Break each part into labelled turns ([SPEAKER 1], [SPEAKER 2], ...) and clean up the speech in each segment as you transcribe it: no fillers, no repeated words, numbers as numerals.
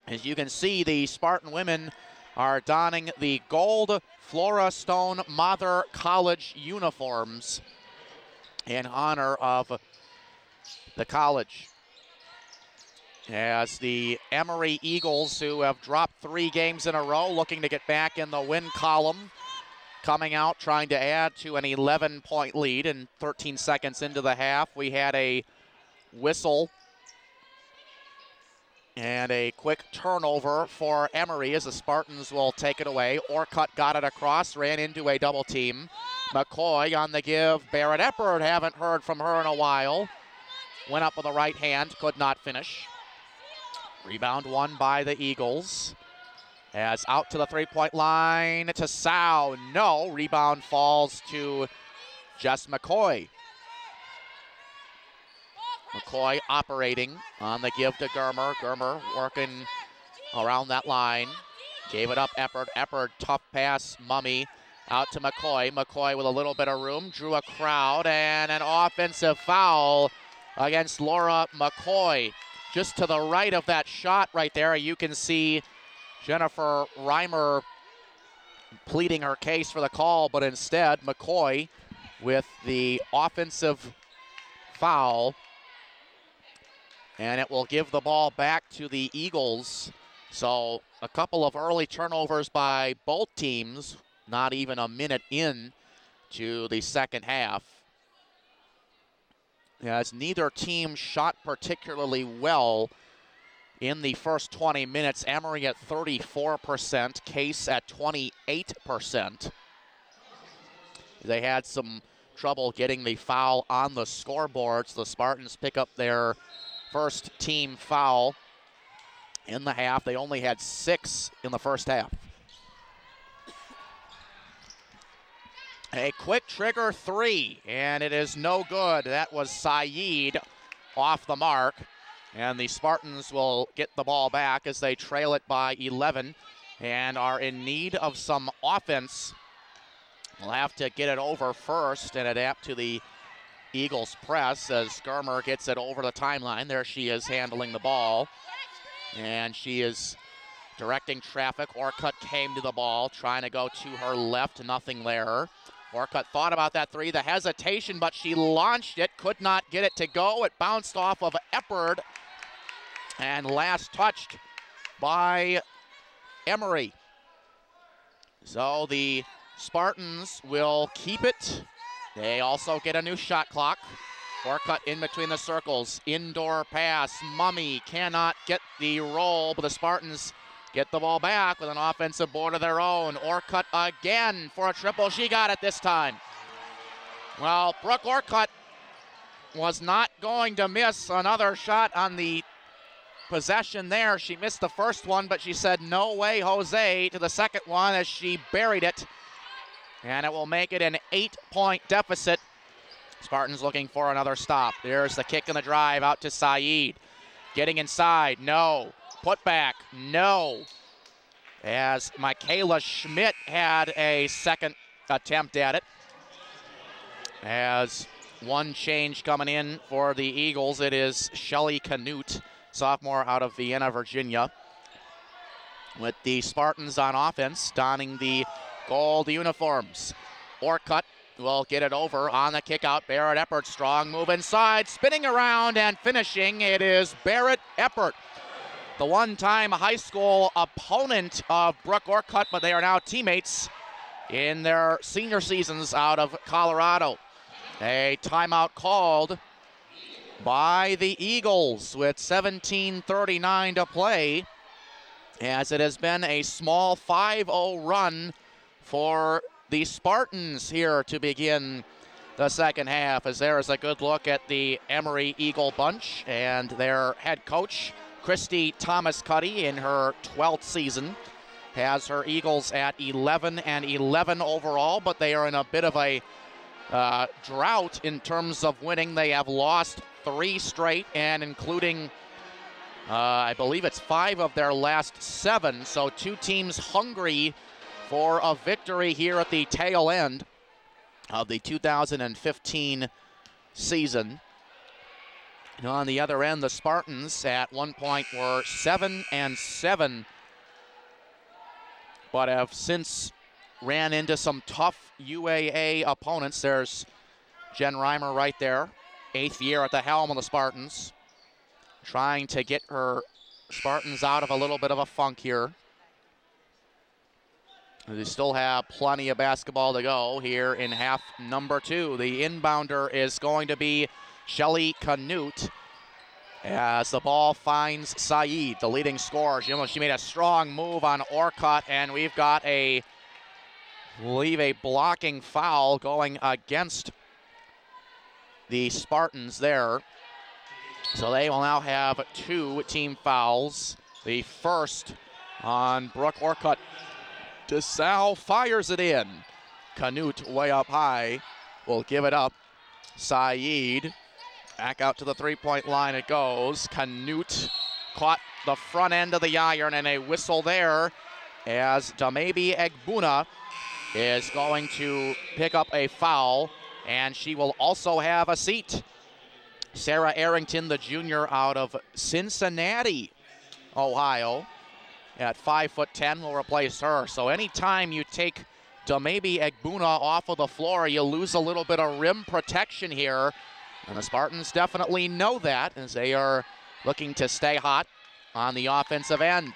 [SPEAKER 1] As you can see, the Spartan women are donning the gold Flora Stone Mather College uniforms in honor of the college. As the Emory Eagles, who have dropped 3 games in a row, looking to get back in the win column, coming out trying to add to an 11-point lead. And 13 seconds into the half, we had a whistle and a quick turnover for Emory as the Spartans will take it away. Orcutt got it across, ran into a double team. McCoy on the give. Barrett Eppard, haven't heard from her in a while. Went up with the right hand, could not finish. Rebound won by the Eagles. As out to the three-point line to Sow. No, rebound falls to Jess McCoy. McCoy operating on the give to Germer. Germer working around that line. Gave it up, Eppard. Eppard, tough pass, Mummy. Out to McCoy. McCoy with a little bit of room. Drew a crowd and an offensive foul against Laura McCoy. Just to the right of that shot right there, you can see Jennifer Reimer pleading her case for the call, but instead McCoy with the offensive foul. And it will give the ball back to the Eagles. So a couple of early turnovers by both teams, not even a minute in to the second half. As neither team shot particularly well in the first 20 minutes. Emory at 34%, Case at 28%. They had some trouble getting the foul on the scoreboards. The Spartans pick up their first team foul in the half. They only had 6 in the first half. A quick trigger 3, and it is no good. That was Saeed off the mark, and the Spartans will get the ball back as they trail it by 11 and are in need of some offense. We'll have to get it over first and adapt to the Eagles press as Germer gets it over the timeline. There she is handling the ball, and she is directing traffic. Orcutt came to the ball, trying to go to her left, nothing there. Orcutt thought about that 3, the hesitation, but she launched it, could not get it to go. It bounced off of Eppard and last touched by Emory. So the Spartans will keep it. They also get a new shot clock. Orcutt in between the circles, indoor pass. Mummy cannot get the roll, but the Spartans get the ball back with an offensive board of their own. Orcutt again for a triple. She got it this time. Well, Brooke Orcutt was not going to miss another shot on the possession there. She missed the first one, but she said, no way, Jose, to the second one as she buried it. And it will make it an 8-point deficit. Spartans looking for another stop. There's the kick and the drive out to Saeed. Getting inside, no. Put back, no. As Michaela Schmidt had a second attempt at it. As one change coming in for the Eagles, it is Shelly Canute, sophomore out of Vienna, Virginia. With the Spartans on offense, donning the gold uniforms. Orcutt will get it over on the kick out. Barrett Eppard, strong move inside, spinning around and finishing. It is Barrett Eppard, the one-time high school opponent of Brooke Orcutt, but they are now teammates in their senior seasons out of Colorado. A timeout called by the Eagles with 17:39 to play, as it has been a small 5-0 run for the Spartans here to begin the second half, as there is a good look at the Emory Eagle bunch and their head coach, Christy Thomas-Cuddy, in her 12th season, has her Eagles at 11-11 overall, but they are in a bit of a drought in terms of winning. They have lost 3 straight, and including, I believe it's 5 of their last 7, so 2 teams hungry for a victory here at the tail end of the 2015 season. And on the other end, the Spartans at one point were 7-7, but have since ran into some tough UAA opponents. There's Jen Reimer right there, 8th year at the helm of the Spartans, trying to get her Spartans out of a little bit of a funk here. They still have plenty of basketball to go here in half number 2. The inbounder is going to be Shelly Canute as the ball finds Saeed, the leading scorer. She made a strong move on Orcutt, and we've got a blocking foul going against the Spartans there. So they will now have 2 team fouls. The first on Brooke Orcutt. DeSalle fires it in. Canute way up high will give it up. Saeed back out to the three-point line it goes. Canute caught the front end of the iron, and a whistle there as Damebi Egbuna is going to pick up a foul, and she will also have a seat. Sarah Arrington, the junior out of Cincinnati, Ohio, at 5'10", will replace her. So anytime you take Damebi Egbuna off of the floor, you lose a little bit of rim protection here. And the Spartans definitely know that as they are looking to stay hot on the offensive end.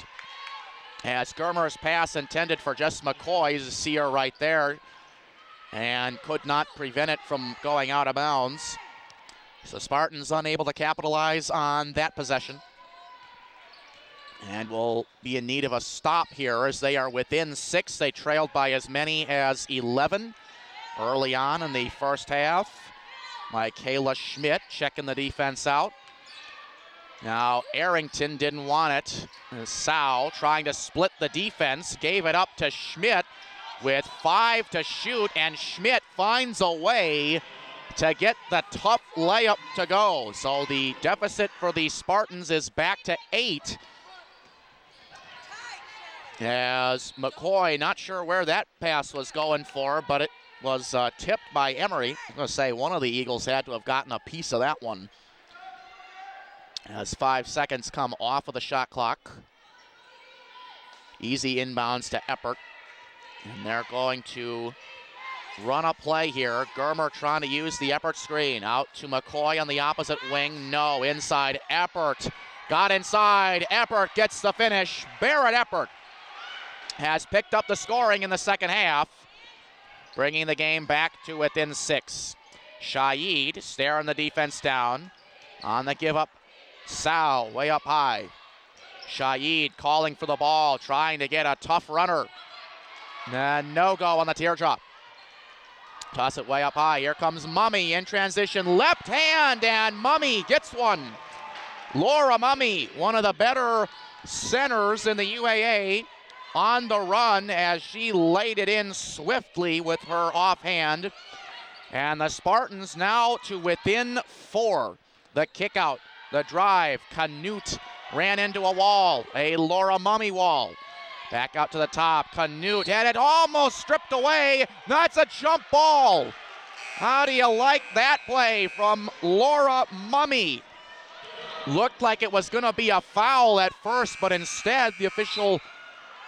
[SPEAKER 1] As Germer's pass intended for Jess McCoy, you see her right there, and could not prevent it from going out of bounds. So Spartans unable to capitalize on that possession, and will be in need of a stop here as they are within 6. They trailed by as many as 11 early on in the first half. Michaela Schmidt checking the defense out. Now Arrington didn't want it. Sau trying to split the defense, gave it up to Schmidt with 5 to shoot, and Schmidt finds a way to get the tough layup to go. So the deficit for the Spartans is back to 8. As McCoy, not sure where that pass was going for, but it was tipped by Emory. I'm going to say one of the Eagles had to have gotten a piece of that one. As 5 seconds come off of the shot clock. Easy inbounds to Eppert. And they're going to run a play here. Germer trying to use the Eppert screen. Out to McCoy on the opposite wing. No, inside Eppert. Got inside. Eppert gets the finish. Barrett Eppert has picked up the scoring in the second half, bringing the game back to within 6. Shaid staring the defense down. On the give up, Sau way up high. Shaid calling for the ball, trying to get a tough runner. No go on the teardrop. Toss it way up high. Here comes Mummy in transition. Left hand, and Mummy gets one. Laura Mummy, one of the better centers in the UAA, on the run as she laid it in swiftly with her offhand. And the Spartans now to within 4. The kick out, the drive. Canute ran into a wall, a Laura Mummy wall. Back out to the top. Canute had it almost stripped away. That's a jump ball. How do you like that play from Laura Mummy? Looked like it was going to be a foul at first, but instead the official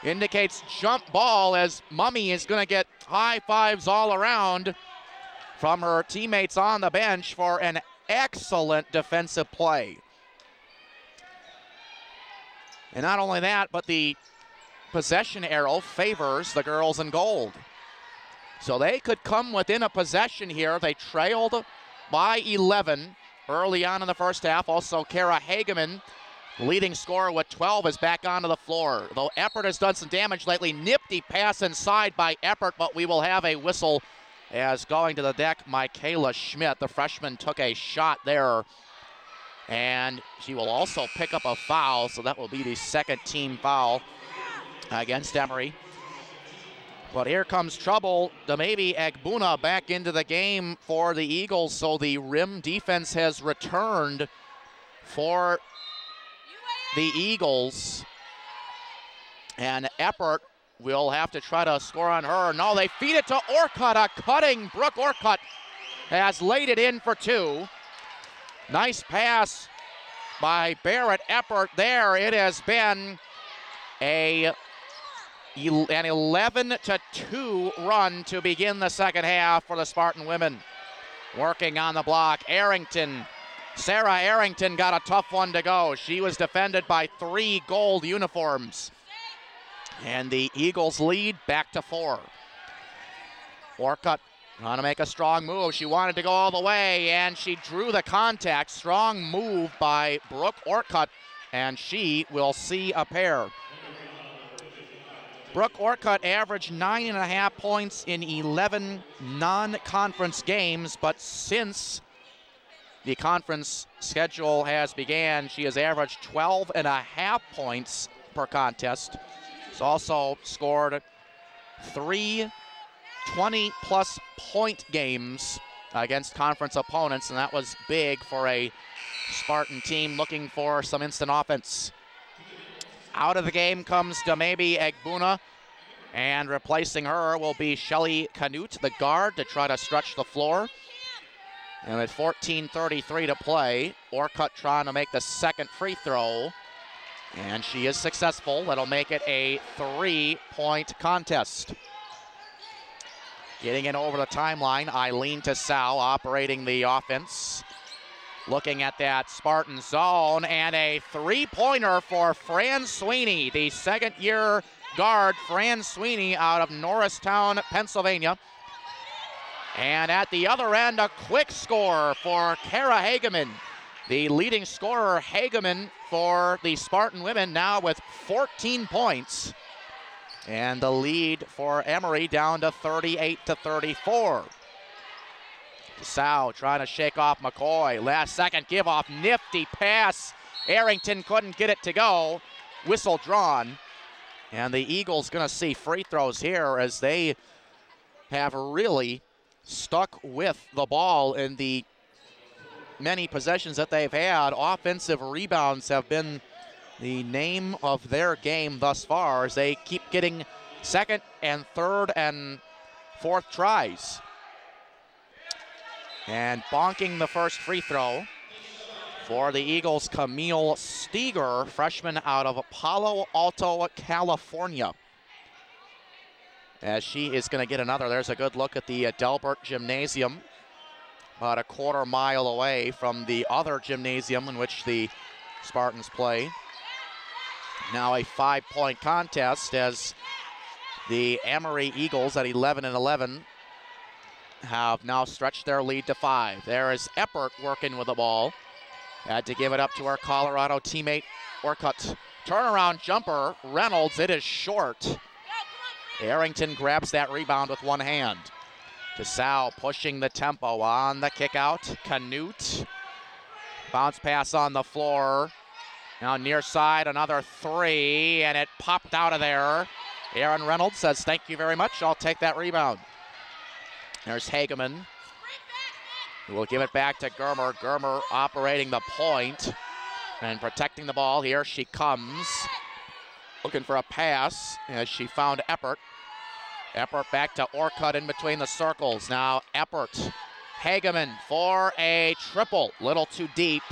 [SPEAKER 1] indicates jump ball as Mummy is going to get high fives all around from her teammates on the bench for an excellent defensive play. And not only that, but the possession arrow favors the girls in gold. So they could come within a possession here. They trailed by 11 early on in the first half. Also, Kara Hageman, leading scorer with 12, is back onto the floor. Though Eppert has done some damage lately. Nifty pass inside by Eppert, but we will have a whistle as going to the deck. Michaela Schmidt, the freshman, took a shot there. And she will also pick up a foul, so that will be the second team foul against Emory. But here comes trouble. Damebi Egbuna back into the game for the Eagles, so the rim defense has returned for the Eagles. And Eppert will have to try to score on her. No, they feed it to Orcutt. A cutting Brooke Orcutt has laid it in for 2. Nice pass by Barrett Eppert there. It has been an 11-2 run to begin the second half for the Spartan women. Working on the block, Sarah Arrington got a tough one to go. She was defended by 3 gold uniforms. And the Eagles lead back to 4. Orcutt trying to make a strong move. She wanted to go all the way, and she drew the contact. Strong move by Brooke Orcutt, and she will see a pair. Brooke Orcutt averaged 9.5 points in 11 non-conference games, but since the conference schedule has began, she has averaged 12.5 points per contest. She's also scored 3 20-plus point games against conference opponents, and that was big for a Spartan team looking for some instant offense. Out of the game comes Damebi Egbuna, and replacing her will be Shelly Canute, the guard, to try to stretch the floor. And at 14:33 to play, Orcutt trying to make the second free throw, and she is successful. That'll make it a 3-point contest. Getting it over the timeline, Eileen Tassau operating the offense. Looking at that Spartan zone, and a 3-pointer for Fran Sweeney, the second-year guard, Fran Sweeney, out of Norristown, Pennsylvania. And at the other end, a quick score for Kara Hageman. The leading scorer, Hageman, for the Spartan women, now with 14 points. And the lead for Emory down to 38-34. Tassau trying to shake off McCoy. Last second give off, nifty pass. Arrington couldn't get it to go. Whistle drawn. And the Eagles gonna see free throws here as they have really stuck with the ball in the many possessions that they've had. Offensive rebounds have been the name of their game thus far as they keep getting second and third and fourth tries. And bonking the first free throw for the Eagles, Camille Steger, freshman out of Palo Alto, California. As she is going to get another. There's a good look at the Delbert Gymnasium, about a quarter mile away from the other gymnasium in which the Spartans play. Now a 5-point contest as the Emory Eagles at 11-11 have now stretched their lead to 5. There is Eppert working with the ball. Had to give it up to our Colorado teammate, Orcutt. Turnaround jumper, Reynolds, it is short. Arrington grabs that rebound with one hand. Tassau pushing the tempo on the kick out. Canute, bounce pass on the floor. Now near side, another 3, and it popped out of there. Aaron Reynolds says, thank you very much, I'll take that rebound. There's Hageman, who will give it back to Germer. Germer operating the point and protecting the ball. Here she comes, looking for a pass as she found Eppert. Eppert back to Orcutt in between the circles. Now Eppert, Hageman for a triple, little too deep.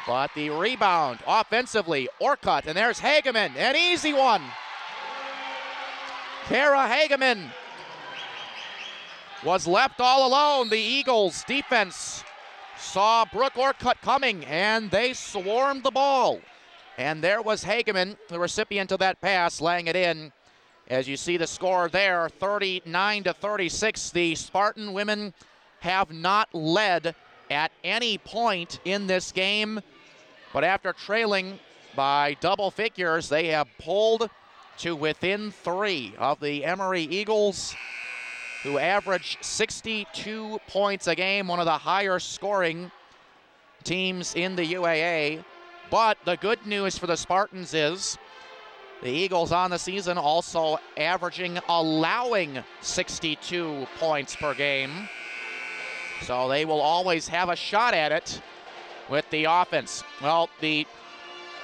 [SPEAKER 1] But the rebound offensively, Orcutt, and there's Hageman, an easy one. Kara Hageman was left all alone. The Eagles defense saw Brooke Orcutt coming, and they swarmed the ball. And there was Hageman, the recipient of that pass, laying it in. As you see the score there, 39-36. The Spartan women have not led at any point in this game, but after trailing by double figures, they have pulled to within 3 of the Emory Eagles, who average 62 points a game, one of the higher scoring teams in the UAA. But the good news for the Spartans is the Eagles on the season also allowing 62 points per game. So they will always have a shot at it with the offense. Well, the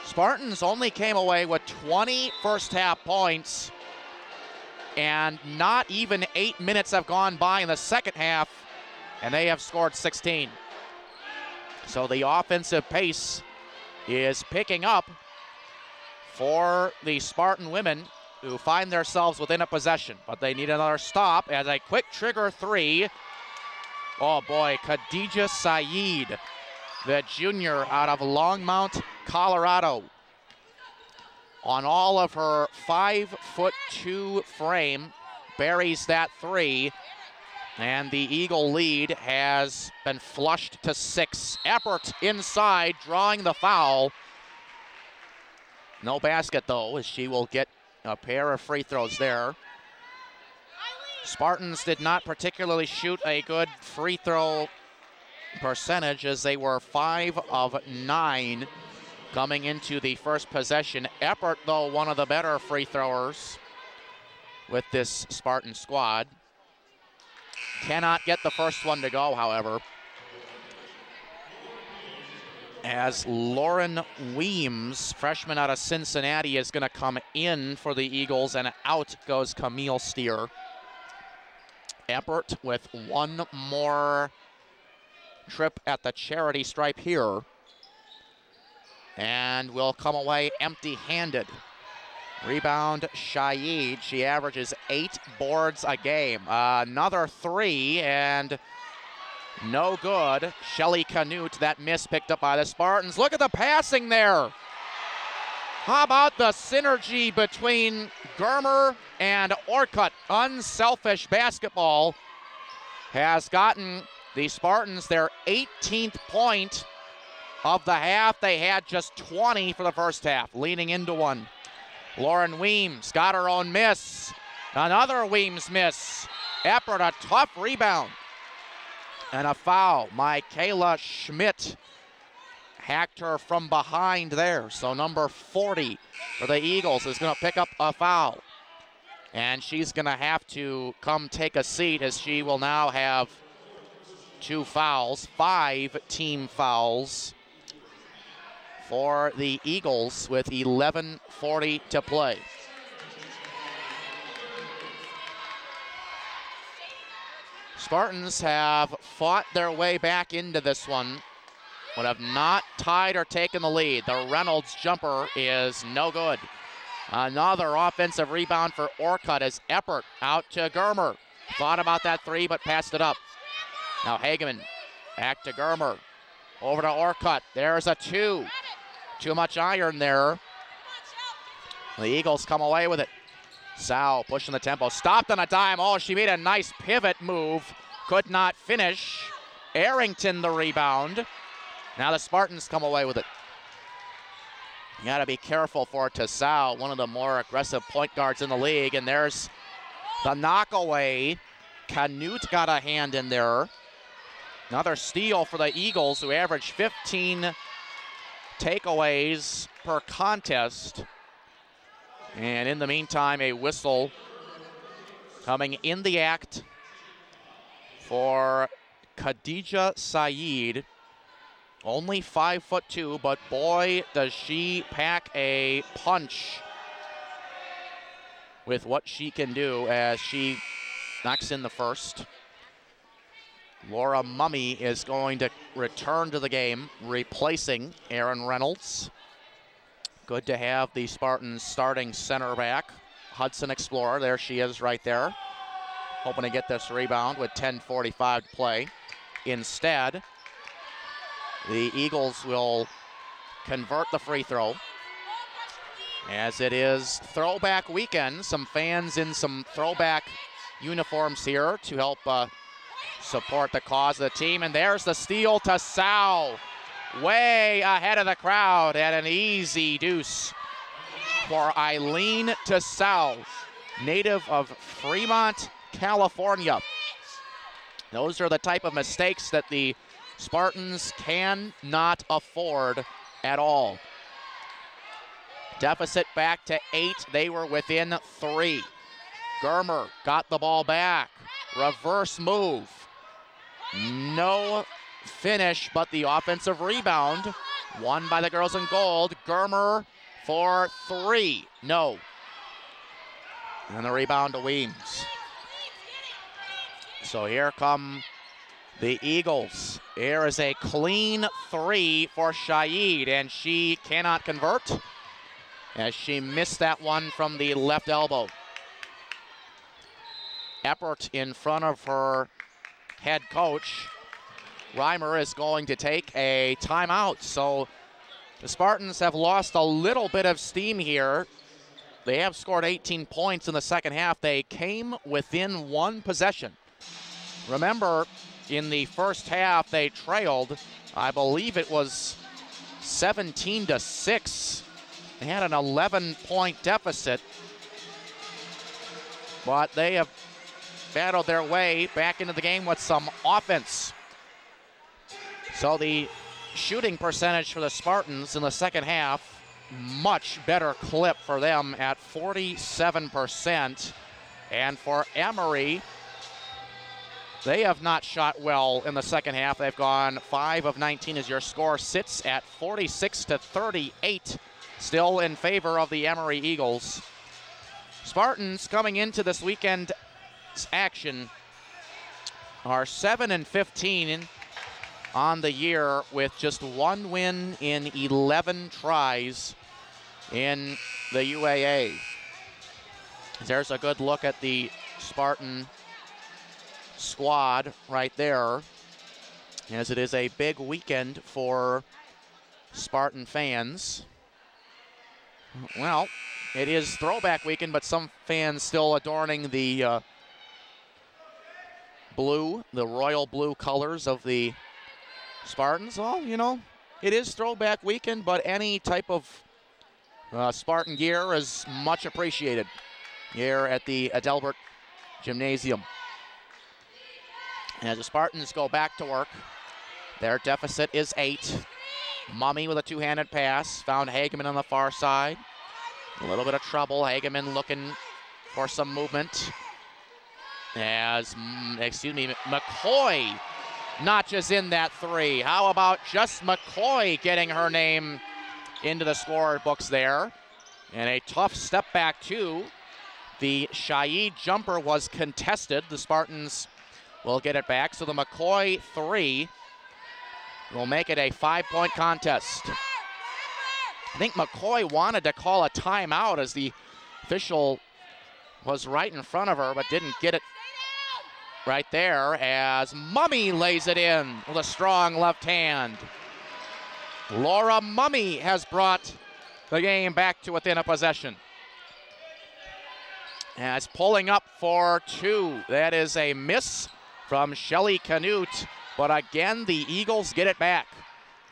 [SPEAKER 1] Spartans only came away with 20 first half points, and not even 8 minutes have gone by in the second half, and they have scored 16. So the offensive pace is picking up for the Spartan women, who find themselves within a possession, but they need another stop as a quick trigger three. Oh boy, Khadija Saeed, the junior out of Longmont, Colorado. On all of her 5'2" frame, buries that three, and the Eagle lead has been flushed to 6. Eppert inside, drawing the foul. No basket though, as she will get a pair of free throws there. Spartans did not particularly shoot a good free throw percentage, as they were 5 of 9 coming into the first possession. Eppert, though, one of the better free throwers with this Spartan squad. Cannot get the first one to go, however, as Lauren Weems, freshman out of Cincinnati, is going to come in for the Eagles, and out goes Camille Steer. Eppert with one more trip at the charity stripe here, and will come away empty-handed. Rebound, Shaid. She averages 8 boards a game. Another three, and no good. Shelly Canute, that miss picked up by the Spartans. Look at the passing there. How about the synergy between Germer and Orcutt? Unselfish basketball has gotten the Spartans their 18th point of the half. They had just 20 for the first half, leaning into one. Lauren Weems got her own miss. Another Weems miss. Eppert, a tough rebound. And a foul. Michaela Schmidt hacked her from behind there. So number 40 for the Eagles is going to pick up a foul. And she's going to have to come take a seat, as she will now have 2 fouls, 5 team fouls for the Eagles with 11:40 to play. Spartans have fought their way back into this one, but have not tied or taken the lead. The Reynolds jumper is no good. Another offensive rebound for Orcutt as Eppert out to Germer. Thought about that three, but passed it up. Now Hageman back to Germer. Over to Orcutt. There's a 2. Too much iron there. The Eagles come away with it. Sow pushing the tempo. Stopped on a dime. Oh, she made a nice pivot move. Could not finish. Arrington the rebound. Now the Spartans come away with it. You got to be careful for Tassau, one of the more aggressive point guards in the league. And there's the knockaway. Canute got a hand in there. Another steal for the Eagles, who averaged 15 takeaways per contest. And in the meantime, a whistle coming in the act for Khadija Saeed. Only 5'2", but boy, does she pack a punch with what she can do as she knocks in the first. Laura Mummy is going to return to the game, replacing Aaron Reynolds. Good to have the Spartans starting center back, Hudson Explorer. There she is right there. Hoping to get this rebound with 10:45 to play. Instead, the Eagles will convert the free throw, as it is throwback weekend. Some fans in some throwback uniforms here to help support the cause of the team. And there's the steal to Sow. Way ahead of the crowd, and an easy deuce for Eileen Tassau, native of Fremont, California. Those are the type of mistakes that the Spartans cannot afford at all. Deficit back to 8. They were within 3. Germer got the ball back. Reverse move. No finish, but the offensive rebound won by the girls in gold. Germer for 3. No. And the rebound to Weems. So here come the Eagles. Here is a clean 3 for Shaid, and she cannot convert as she missed that one from the left elbow. Eppert in front of her head coach. Reimer is going to take a timeout. So the Spartans have lost a little bit of steam here. They have scored 18 points in the second half. They came within 1 possession. Remember, in the first half, they trailed, I believe it was 17-6. They had an 11-point deficit, but they have battled their way back into the game with some offense. So the shooting percentage for the Spartans in the second half, much better clip for them at 47%. And for Emory, they have not shot well in the second half. They've gone 5 of 19 as your score sits at 46-38, still in favor of the Emory Eagles. Spartans coming into this weekend's action are 7-15 on the year with just 1 win in 11 tries in the UAA. There's a good look at the Spartan squad right there, as it is a big weekend for Spartan fans. Well, it is throwback weekend, but some fans still adorning the blue, the royal blue colors of the Spartans. Well, you know, it is throwback weekend, but any type of Spartan gear is much appreciated here at the Adelbert Gymnasium. As the Spartans go back to work, their deficit is 8. Mummy with a 2-handed pass, found Hageman on the far side. A little bit of trouble, Hageman looking for some movement. As, McCoy notches in that 3. How about just McCoy getting her name into the scorer books there? And a tough step back too. The Shaid jumper was contested. The Spartans will get it back. So the McCoy 3 will make it a 5-point contest. I think McCoy wanted to call a timeout as the official was right in front of her, but didn't get it right there as Mummy lays it in with a strong left hand. Laura Mummy has brought the game back to within a possession. As pulling up for 2. That is a miss from Shelly Canute, but again, the Eagles get it back.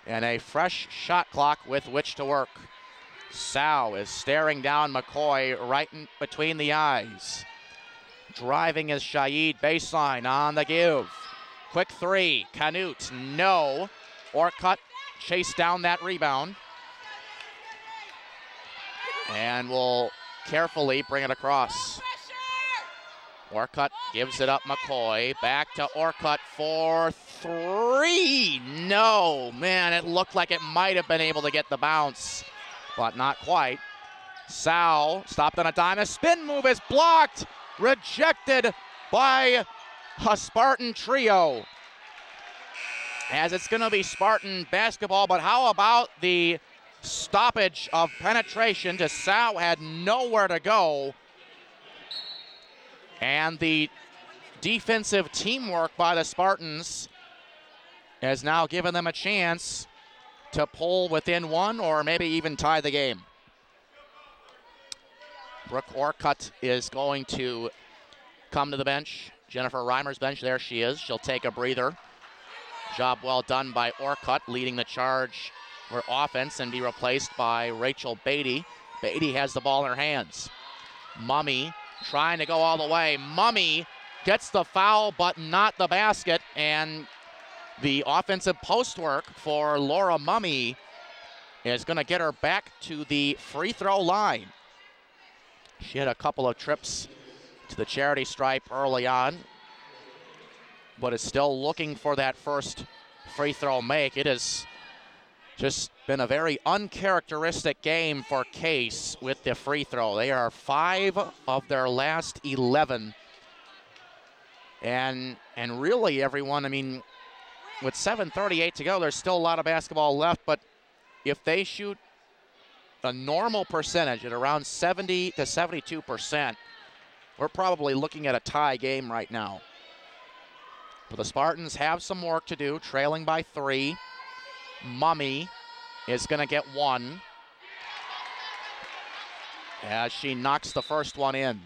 [SPEAKER 1] And a fresh shot clock with which to work. Sow is staring down McCoy right in between the eyes. Driving is Shaid, baseline on the give. Quick 3, Canute, no. Orcutt chased down that rebound. And will carefully bring it across. Orcutt gives it up, McCoy. Back to Orcutt for 3. No, man, it looked like it might have been able to get the bounce, but not quite. Sow stopped on a dime. A spin move is blocked. Rejected by a Spartan trio. As it's going to be Spartan basketball, but how about the stoppage of penetration? To Sow had nowhere to go. And the defensive teamwork by the Spartans has now given them a chance to pull within 1 or maybe even tie the game. Brooke Orcutt is going to come to the bench. Jennifer Reimer's bench, there she is. She'll take a breather. Job well done by Orcutt, leading the charge for offense, and be replaced by Rachel Beatty. Beatty has the ball in her hands. Mummy trying to go all the way. Mummy gets the foul, but not the basket, and the offensive post work for Laura Mummy is going to get her back to the free throw line. She had a couple of trips to the charity stripe early on, but is still looking for that first free throw make. It has just been a very uncharacteristic game for Case with the free throw. They are 5 of their last 11. And really, everyone, I mean, with 7:38 to go, there's still a lot of basketball left, but if they shoot a normal percentage at around 70 to 72%, we're probably looking at a tie game right now. But the Spartans have some work to do, trailing by 3. Mummy is going to get 1 as she knocks the first one in.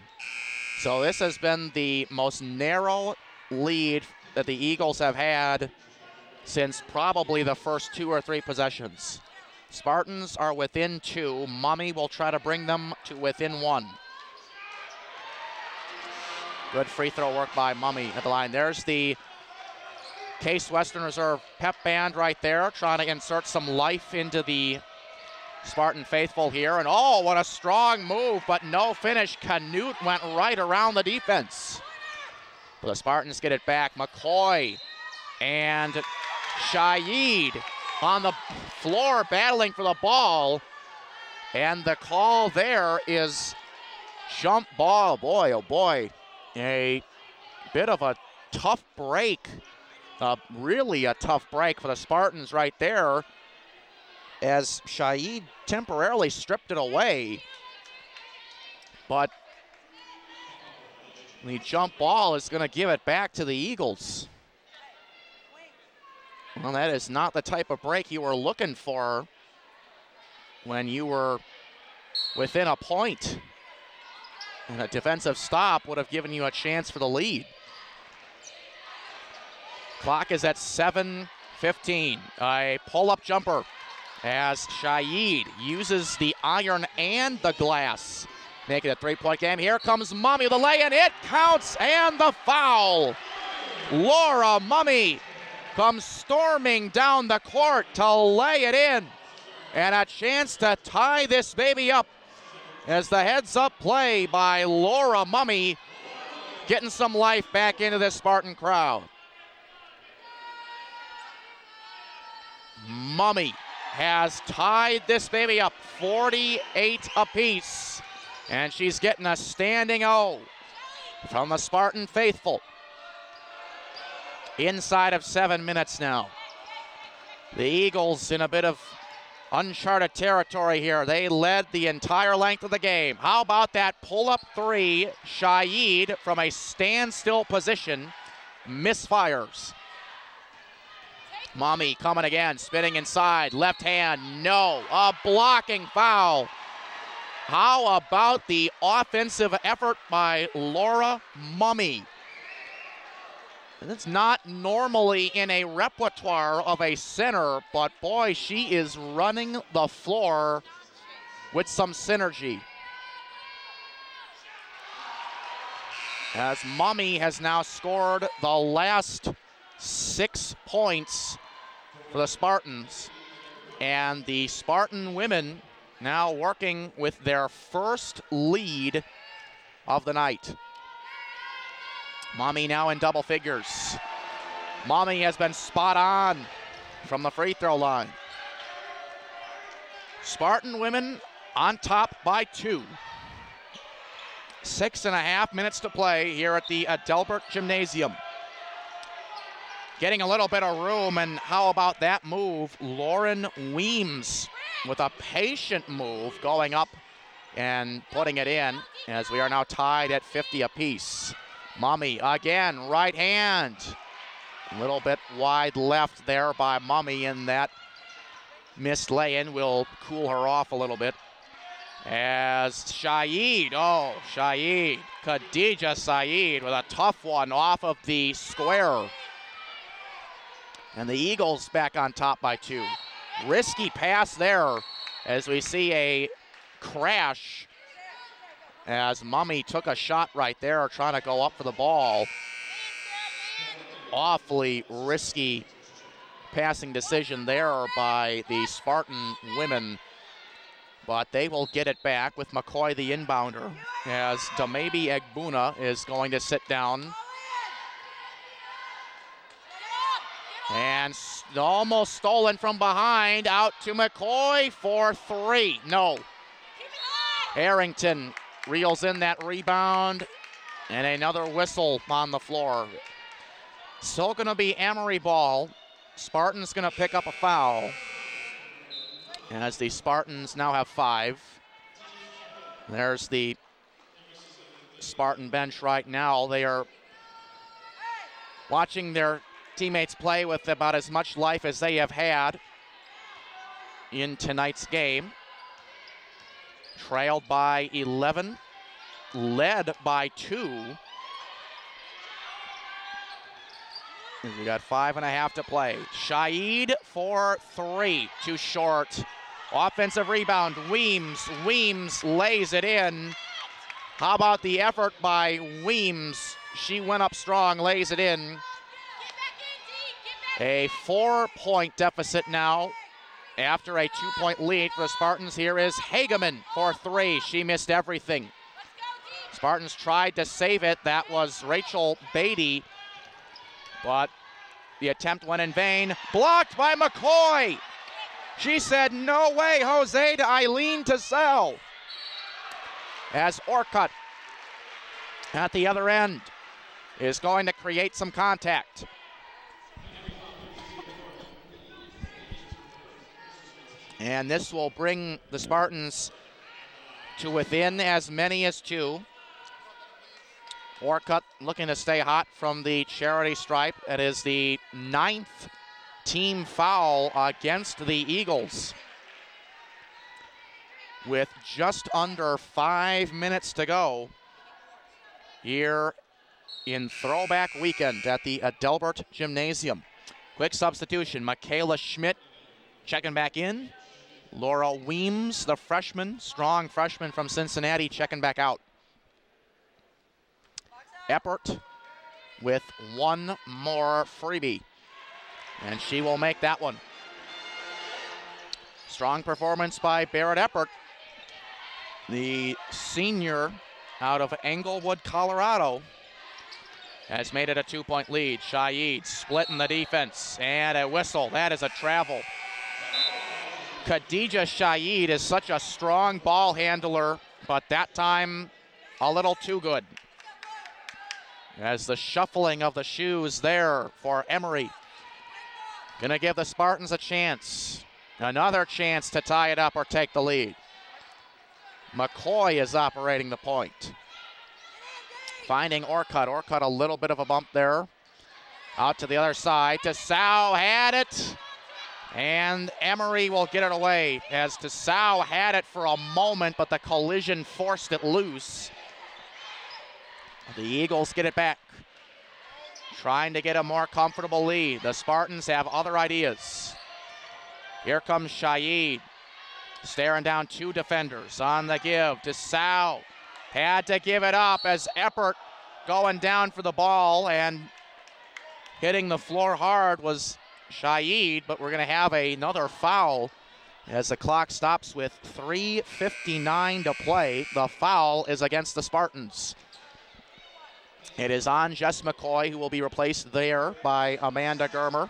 [SPEAKER 1] So this has been the most narrow lead that the Eagles have had since probably the first 2 or 3 possessions. Spartans are within 2. Mummy will try to bring them to within 1. Good free throw work by Mummy at the line. There's the Case Western Reserve pep band right there, trying to insert some life into the Spartan faithful here. And oh, what a strong move, but no finish. Canute went right around the defense. But the Spartans get it back. McCoy and Shaid on the floor battling for the ball. And the call there is jump ball. Boy, oh boy, a bit of a tough break. Really a tough break for the Spartans right there, as Shaid temporarily stripped it away. But the jump ball is going to give it back to the Eagles. Well, that is not the type of break you were looking for when you were within a point. And a defensive stop would have given you a chance for the lead. Clock is at 7:15. A pull-up jumper as Shaid uses the iron and the glass. Make it a 3-point game. Here comes Mummy with the lay-in. It counts, and the foul. Laura Mummy comes storming down the court to lay it in. And a chance to tie this baby up as the heads-up play by Laura Mummy getting some life back into this Spartan crowd. Mummy has tied this baby up 48 apiece, and she's getting a standing O from the Spartan faithful. Inside of 7 minutes now. The Eagles in a bit of uncharted territory here. They led the entire length of the game. How about that pull-up 3? Shaid from a standstill position misfires. Mummy coming again, spinning inside, left hand, no, a blocking foul. How about the offensive effort by Laura Mummy? It's not normally in a repertoire of a center, but boy, she is running the floor with some synergy. As Mummy has now scored the last 6 points for the Spartans, and the Spartan women now working with their first lead of the night. Mummy now in double figures. Mummy has been spot on from the free throw line. Spartan women on top by 2. 6.5 minutes to play here at the Adelbert Gymnasium. Getting a little bit of room, and how about that move? Lauren Weems with a patient move going up and putting it in, as we are now tied at 50 apiece. Mummy again, right hand. A little bit wide left there by Mummy, and that missed lay-in will cool her off a little bit. As Shaid, Khadija Saeed with a tough one off of the square. And the Eagles back on top by 2. Risky pass there as we see a crash as Mummy took a shot right there trying to go up for the ball. Awfully risky passing decision there by the Spartan women, but they will get it back with McCoy the inbounder as Damabi Egbuna is going to sit down. And almost stolen from behind, out to McCoy for 3. No. Harrington reels in that rebound, and another whistle on the floor. Still going to be Emory ball Spartans going to pick up a foul, as the Spartans now have 5. There's the Spartan bench right now. They are watching their teammates play with about as much life as they have had in tonight's game. Trailed by 11, led by 2. We got 5.5 to play. Shaid for 3, too short. Offensive rebound, Weems lays it in. How about the effort by Weems? She went up strong, lays it in. A 4-point deficit now after a 2-point lead for the Spartans. Here is Hageman for 3. She missed everything. Spartans tried to save it. That was Rachel Beatty, but the attempt went in vain. Blocked by McCoy. She said, no way, Jose, to Eileen Tassell. As Orcutt at the other end is going to create some contact. And this will bring the Spartans to within as many as 2. Orcutt looking to stay hot from the charity stripe. It is the 9th team foul against the Eagles, with just under 5 minutes to go here in Throwback Weekend at the Adelbert Gymnasium. Quick substitution, Michaela Schmidt checking back in. Laura Weems, the freshman, strong freshman from Cincinnati, checking back out. Eppert with one more freebie, and she will make that one. Strong performance by Barrett Eppert, the senior out of Englewood, Colorado, has made it a 2-point lead. Shaid splitting the defense, and a whistle. That is a travel. Khadija Shaid is such a strong ball handler, but that time a little too good. As the shuffling of the shoes there for Emory. Gonna give the Spartans a chance. Another chance to tie it up or take the lead. McCoy is operating the point. Finding Orcutt. Orcutt a little bit of a bump there. Out to the other side. Tassau had it. And Emory will get it away, as Tassau had it for a moment, but the collision forced it loose. The Eagles get it back, trying to get a more comfortable lead. The Spartans have other ideas. Here comes Shaid, staring down 2 defenders on the give. Tassau had to give it up as Eppert going down for the ball, and hitting the floor hard was Shaid, but we're going to have another foul as the clock stops with 3:59 to play. The foul is against the Spartans. It is on Jess McCoy, who will be replaced there by Amanda Germer,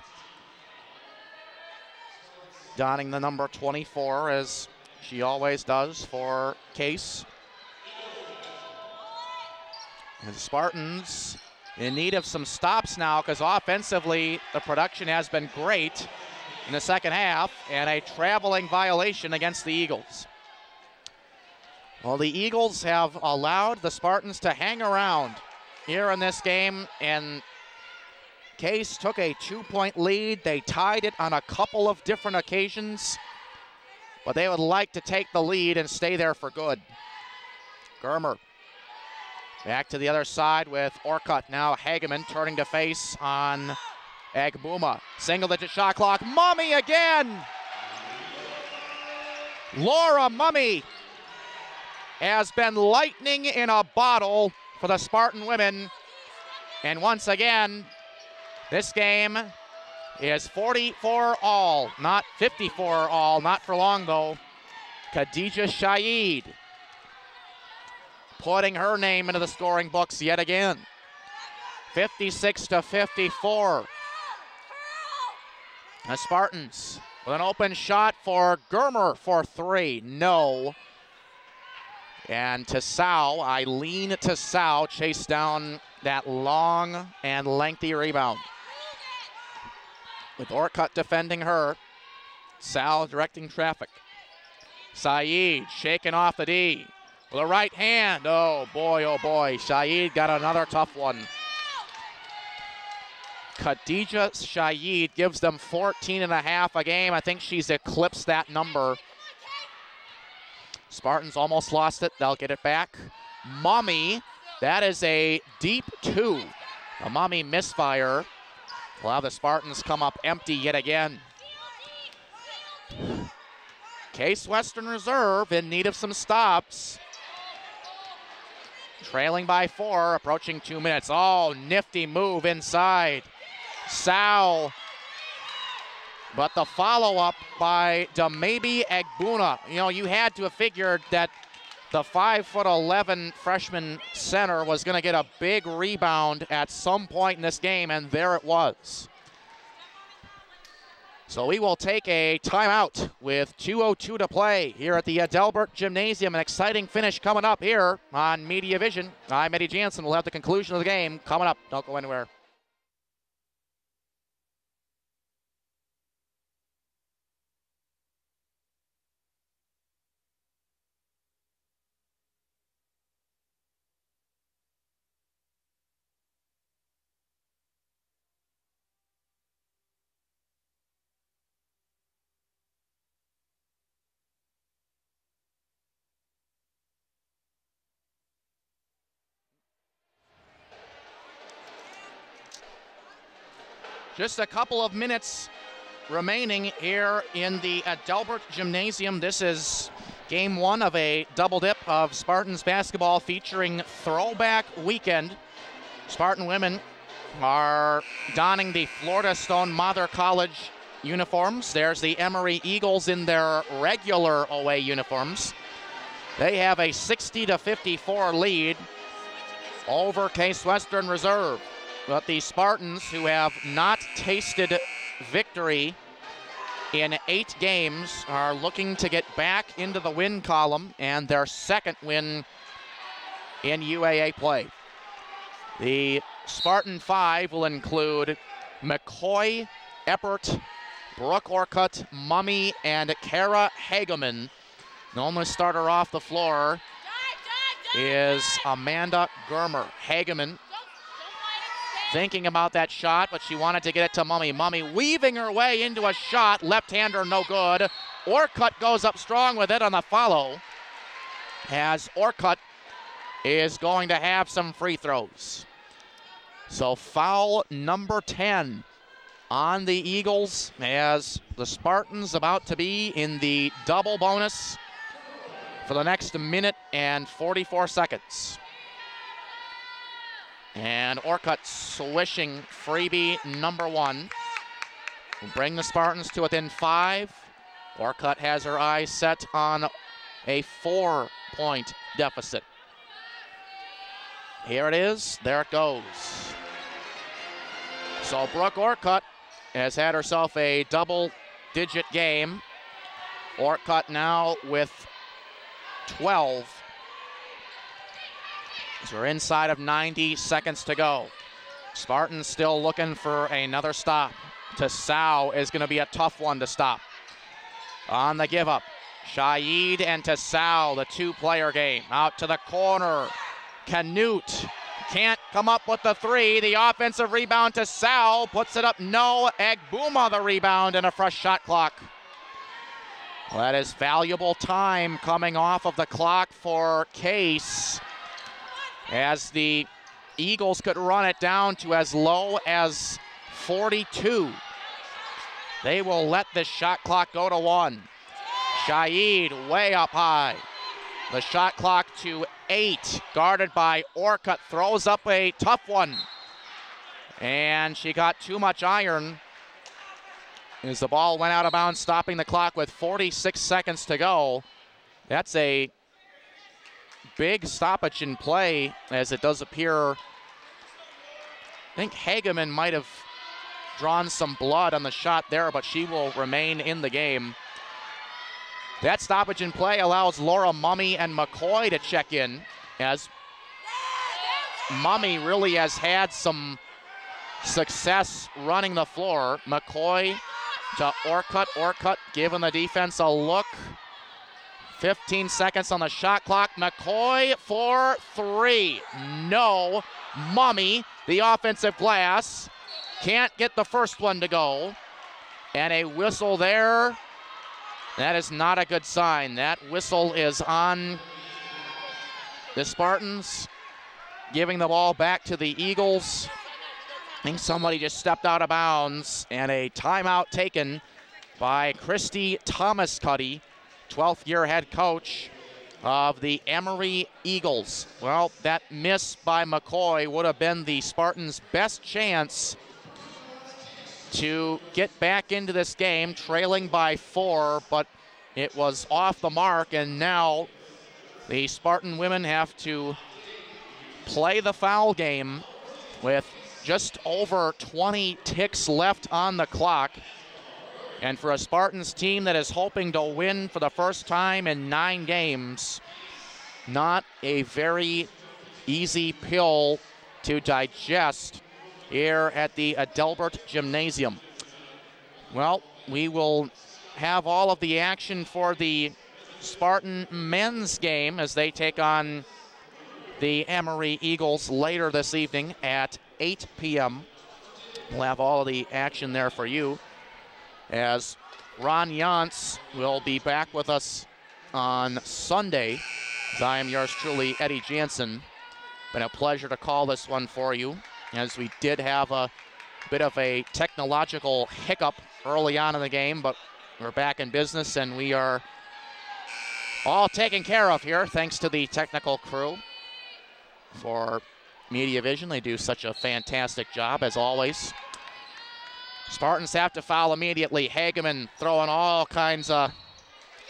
[SPEAKER 1] donning the number 24, as she always does for Case. And the Spartans in need of some stops now, because offensively the production has been great in the second half, and a traveling violation against the Eagles. Well, the Eagles have allowed the Spartans to hang around here in this game, and Case took a 2-point lead. They tied it on a couple of different occasions, but they would like to take the lead and stay there for good. Germer back to the other side with Orcutt. Now Hageman turning to face on Agbuma. Single-digit shot clock. Mummy again! Laura Mummy has been lightning in a bottle for the Spartan women. And once again, this game is 44 all, not 54 all, not for long though. Khadija Shaid putting her name into the scoring books yet again. 56-54. The Spartans with an open shot for Germer for 3. No. And Tassau, Eileen Tassau, chased down that long and lengthy rebound. with Orcutt defending her. Sal directing traffic. Saeed shaking off the D with a right hand. Oh boy. Saeed got another tough one. Khadija Saeed gives them 14.5 a game. I think she's eclipsed that number. Spartans almost lost it. They'll get it back. Mummy, that is a deep 2. A Mummy misfire will have the Spartans come up empty yet again. Case Western Reserve in need of some stops. Trailing by 4, approaching 2 minutes. Oh, nifty move inside. Sal. But the follow-up by Damabi Agbuna. You know, you had to have figured that the 5'11" freshman center was going to get a big rebound at some point in this game, and there it was. So we will take a timeout with 2:02 to play here at the Delbert Gymnasium. An exciting finish coming up here on Media Vision. I'm Eddy Jansen. We'll have the conclusion of the game coming up. Don't go anywhere. Just a couple of minutes remaining here in the Delbert Gymnasium. This is game 1 of a double dip of Spartans basketball featuring Throwback Weekend. Spartan women are donning the Florida Stone Mather College uniforms. There's the Emory Eagles in their regular away uniforms. They have a 60-54 lead over Case Western Reserve. But the Spartans, who have not tasted victory in 8 games, are looking to get back into the win column and their second win in UAA play. The Spartan 5 will include McCoy, Eppert, Brooke Orcutt, Mummy, and Kara Hageman. The only starter off the floor is Amanda Germer. Hageman thinking about that shot, but she wanted to get it to Mummy. Mummy weaving her way into a shot. Left-hander, no good. Orcutt goes up strong with it on the follow, as Orcutt is going to have some free throws. So foul number 10 on the Eagles, as the Spartans about to be in the double bonus for the next minute and 44 seconds. And Orcutt swishing freebie number 1 will bring the Spartans to within 5. Orcutt has her eyes set on a 4-point deficit. Here it is, there it goes. So Brooke Orcutt has had herself a double-digit game. Orcutt now with 12. So we're inside of 90 seconds to go. Spartans still looking for another stop. Tassau is going to be a tough one to stop. On the give up, Shaid and Tassau, the 2-player game. Out to the corner. Canute can't come up with the 3. The offensive rebound, Tassau puts it up. No, Agbuma the rebound and a fresh shot clock. Well, that is valuable time coming off of the clock for Case, as the Eagles could run it down to as low as 42. They will let this shot clock go to 1. Shaid way up high. The shot clock to 8, guarded by Orcutt, throws up a tough one. And she got too much iron as the ball went out of bounds, stopping the clock with 46 seconds to go. That's a big stoppage in play, as it does appear. I think Hageman might have drawn some blood on the shot there, but she will remain in the game. That stoppage in play allows Laura Mummy and McCoy to check in, as Mummy really has had some success running the floor. McCoy to Orcutt. Orcutt giving the defense a look. 15 seconds on the shot clock. McCoy for three. No. Mummy, the offensive glass. Can't get the first one to go. And a whistle there. That is not a good sign. That whistle is on the Spartans, giving the ball back to the Eagles. I think somebody just stepped out of bounds, and a timeout taken by Christy Thomas-Cuddy, 12th year head coach of the Emory Eagles. Well, that miss by McCoy would have been the Spartans' best chance to get back into this game, trailing by 4, but it was off the mark, and now the Spartan women have to play the foul game with just over 20 ticks left on the clock. And for a Spartans team that is hoping to win for the first time in 9 games, not a very easy pill to digest here at the Adelbert Gymnasium. Well, we will have all of the action for the Spartan men's game as they take on the Emory Eagles later this evening at 8 p.m. We'll have all of the action there for you, as Ron Yance will be back with us on Sunday. As I am yours truly, Eddy Jansen. Been a pleasure to call this one for you, as we did have a bit of a technological hiccup early on in the game, but we're back in business and we are all taken care of here, thanks to the technical crew for Media Vision. They do such a fantastic job, as always. Spartans have to foul immediately. Hageman throwing all kinds of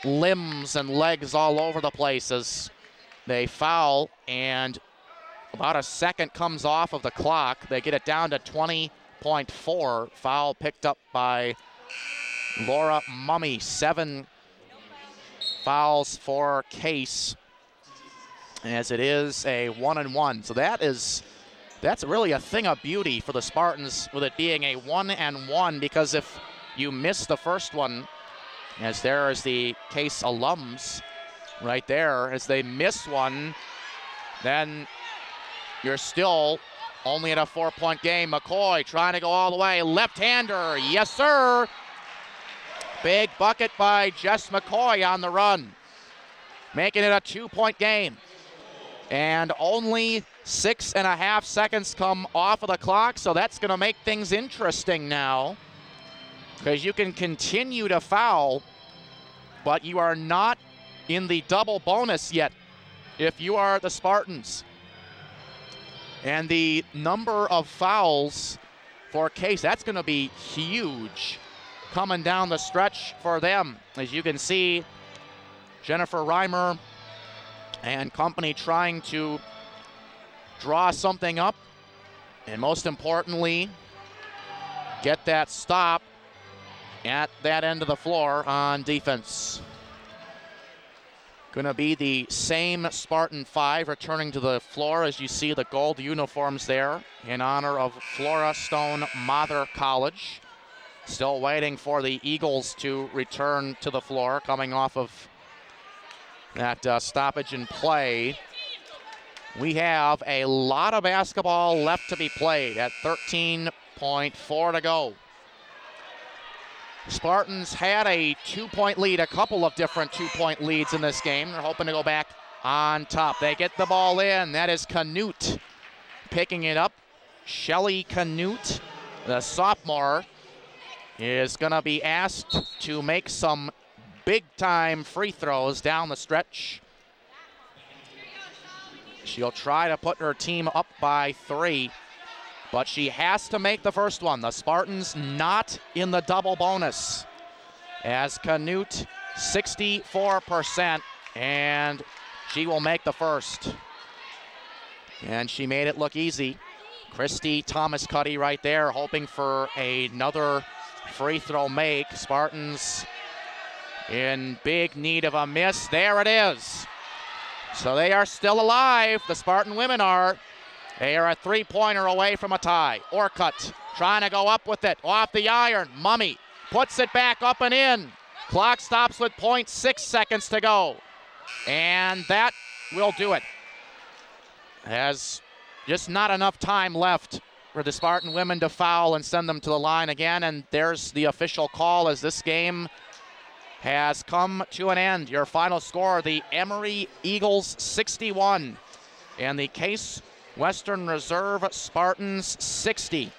[SPEAKER 1] limbs and legs all over the place as they foul, and about a second comes off of the clock. They get it down to 20.4. Foul picked up by Laura Mummy. 7 fouls for Case, as it is a 1-and-1. So that's really a thing of beauty for the Spartans, with it being a 1-and-1, because if you miss the first one, as there is the Case alums right there, as they miss one, then you're still only at a 4-point game. McCoy trying to go all the way. Left-hander, yes sir. Big bucket by Jess McCoy on the run, making it a 2-point game. And only 6.5 seconds come off of the clock, so that's going to make things interesting now, because you can continue to foul, but you are not in the double bonus yet if you are the Spartans. And the number of fouls for Case, that's going to be huge coming down the stretch for them. As you can see, Jennifer Reimer and company trying to draw something up, and most importantly, get that stop at that end of the floor on defense. Going to be the same Spartan 5 returning to the floor, as you see the gold uniforms there in honor of Flora Stone Mather College. Still waiting for the Eagles to return to the floor, coming off of that stoppage in play. We have a lot of basketball left to be played at 13.4 to go. Spartans had a 2-point lead, a couple of different 2-point leads in this game. They're hoping to go back on top. They get the ball in. That is Canute picking it up. Shelly Canute, the sophomore, is going to be asked to make some big-time free throws down the stretch. She'll try to put her team up by 3, but she has to make the first one. The Spartans not in the double bonus, as Canute 64%, and she will make the first. And she made it look easy. Christy Thomas-Cuddy right there, hoping for another free throw make. Spartans in big need of a miss. There it is. So they are still alive. The Spartan women are They are a three-pointer away from a tie. Orcutt trying to go up with it. Off the iron. Mummy puts it back up and in. Clock stops with 0.6 seconds to go. And that will do it. Has just not enough time left for the Spartan women to foul and send them to the line again. And there's the official call as this game has come to an end. Your final score, the Emory Eagles 61 and the Case Western Reserve Spartans 60.